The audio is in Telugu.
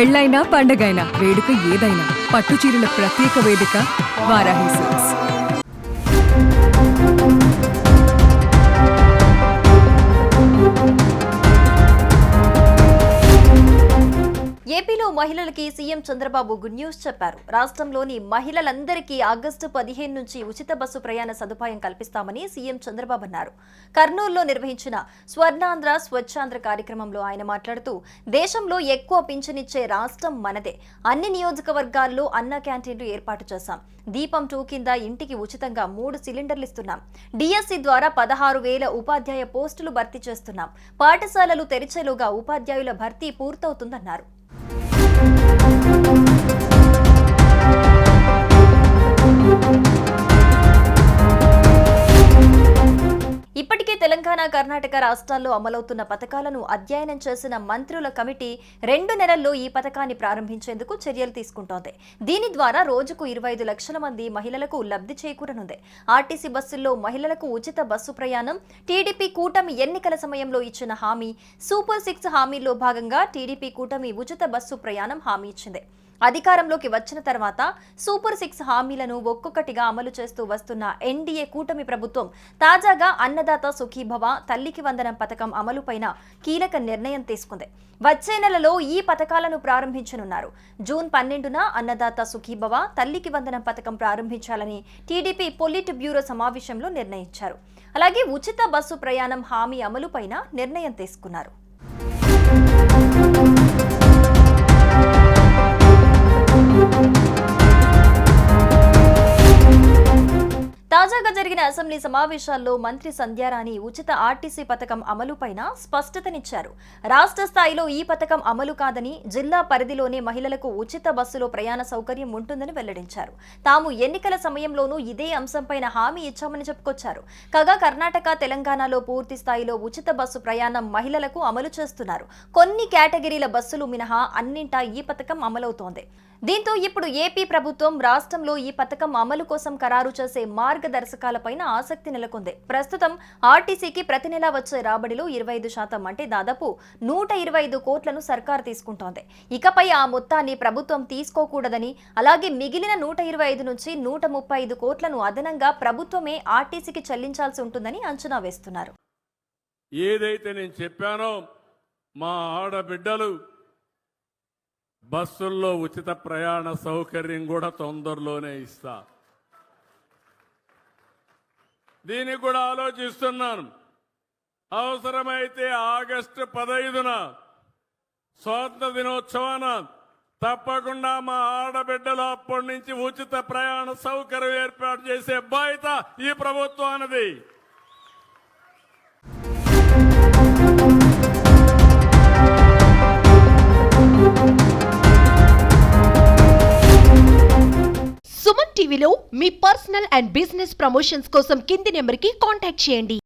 పెళ్ళైనా పండగైనా వేడుక ఏదైనా పట్టు చీరల ప్రత్యేక వేదిక వారాహి సిల్క్స్. ఏపీలో మహిళలకి సీఎం చంద్రబాబు గుడ్ న్యూస్ చెప్పారు. రాష్ట్రంలోని మహిళలందరికీ ఆగస్టు 15 నుంచి ఉచిత బస్సు ప్రయాణ సదుపాయం కల్పిస్తామని సీఎం చంద్రబాబు అన్నారు. కర్నూలులో నిర్వహించిన స్వర్ణాంధ్ర స్వచ్ఛాంధ్ర కార్యక్రమంలో ఆయన మాట్లాడుతూ, దేశంలో ఎక్కువ పింఛనిచ్చే రాష్ట్రం మనదే. అన్ని నియోజకవర్గాల్లో అన్న క్యాంటీన్లు ఏర్పాటు చేశాం. దీపం 2 కింద ఇంటికి ఉచితంగా 3 సిలిండర్లు ఇస్తున్నాం. డిఎస్సి ద్వారా 16,000 ఉపాధ్యాయ పోస్టులు భర్తీ చేస్తున్నాం. పాఠశాలలు తెరిచేలోగా ఉపాధ్యాయుల భర్తీ పూర్తవుతుందన్నారు. ఇప్పటికే తెలంగాణ, కర్ణాటక రాష్ట్రాల్లో అమలవుతున్న పథకాలను అధ్యయనం చేసిన మంత్రుల కమిటీ 2 నెలల్లో ఈ పథకాన్ని ప్రారంభించేందుకు చర్యలు తీసుకుంటోంది. దీని ద్వారా రోజుకు 25 లక్షల మంది మహిళలకు లబ్ధి చేకూరనుంది. ఆర్టీసీ బస్సుల్లో మహిళలకు ఉచిత బస్సు ప్రయాణం టీడీపీ కూటమి ఎన్నికల సమయంలో ఇచ్చిన హామీ. సూపర్ 6 హామీల్లో భాగంగా టీడీపీ కూటమి ఉచిత బస్సు ప్రయాణం హామీ ఇచ్చింది. అధికారంలోకి వచ్చిన తర్వాత సూపర్ 6 హామీలను ఒక్కొక్కటిగా అమలు చేస్తూ వస్తున్న ఎన్డీఏ కూటమి ప్రభుత్వం తాజాగా అన్నదాత సుఖీభవ, తల్లికి వందనం పథకం అమలుపైన కీలక నిర్ణయం తీసుకుంది. వచ్చే నెలలో ఈ పథకాలను ప్రారంభించనున్నారు. జూన్ 12న అన్నదాత సుఖీభవ, తల్లికి వందనం పథకం ప్రారంభించాలని టీడీపీ పొలిట్ బ్యూరో సమావేశంలో నిర్ణయించారు. అలాగే ఉచిత బస్సు ప్రయాణం హామీ అమలుపైన నిర్ణయం తీసుకున్నారు. తాజాగా జరిగిన అసెంబ్లీ సమావేశాల్లో మంత్రి సంధ్యారాణి ఉచిత ఆర్టీసీ పథకం అమలుపైన స్పష్టతనిచ్చారు. రాష్ట్ర స్థాయిలో ఈ పథకం అమలు కాదని, జిల్లా పరిధిలోనే మహిళలకు ఉచిత బస్సులో ప్రయాణ సౌకర్యం ఉంటుందని వెల్లడించారు. తాము ఎన్నికల సమయంలోనూ ఇదే అంశంపైన హామీ ఇచ్చామని చెప్పుకొచ్చారు. కాగా కర్ణాటక, తెలంగాణలో పూర్తి స్థాయిలో ఉచిత బస్సు ప్రయాణం మహిళలకు అమలు చేస్తున్నారు. కొన్ని కేటగిరీల బస్సులు మినహా అన్నింటా ఈ పథకం అమలవుతోంది. దీంతో ఇప్పుడు ఏపీ ప్రభుత్వం రాష్ట్రంలో ఈ పథకం అమలు కోసం ఖరారు చేసే మార్గదర్శకాలపైన ఆసక్తి నెలకొంది. ప్రస్తుతం ఆర్టీసీకి ప్రతి నెలా వచ్చే రాబడిలో 25% అంటే దాదాపు 125 కోట్లను సర్కారు తీసుకుంటోంది. ఇకపై ఆ మొత్తాన్ని ప్రభుత్వం తీసుకోకూడదని, అలాగే మిగిలిన 125 నుంచి 135 కోట్లను అదనంగా ప్రభుత్వమే ఆర్టీసీకి చెల్లించాల్సి ఉంటుందని అంచనా వేస్తున్నారు. ఏదైతే నేను చెప్పానో, మా ఆడబిడ్డలు బస్సుల్లో ఉచిత ప్రయాణ సౌకర్యం కూడా తొందరలోనే ఇస్తా. దీనికి కూడా ఆలోచిస్తున్నాను. అవసరమైతే ఆగస్టు 15న స్వాతంత్ర దినోత్సవాన తప్పకుండా మా ఆడబిడ్డలు అప్పటి నుంచి ఉచిత ప్రయాణ సౌకర్యం ఏర్పాటు చేసే బాధ్యత ఈ ప్రభుత్వానిది. సుమన్ టీవీలో మీ పర్సనల్ అండ్ బిజినెస్ ప్రమోషన్స్ కోసం కింది నెంబర్కి కాంటాక్ట్ చేయండి.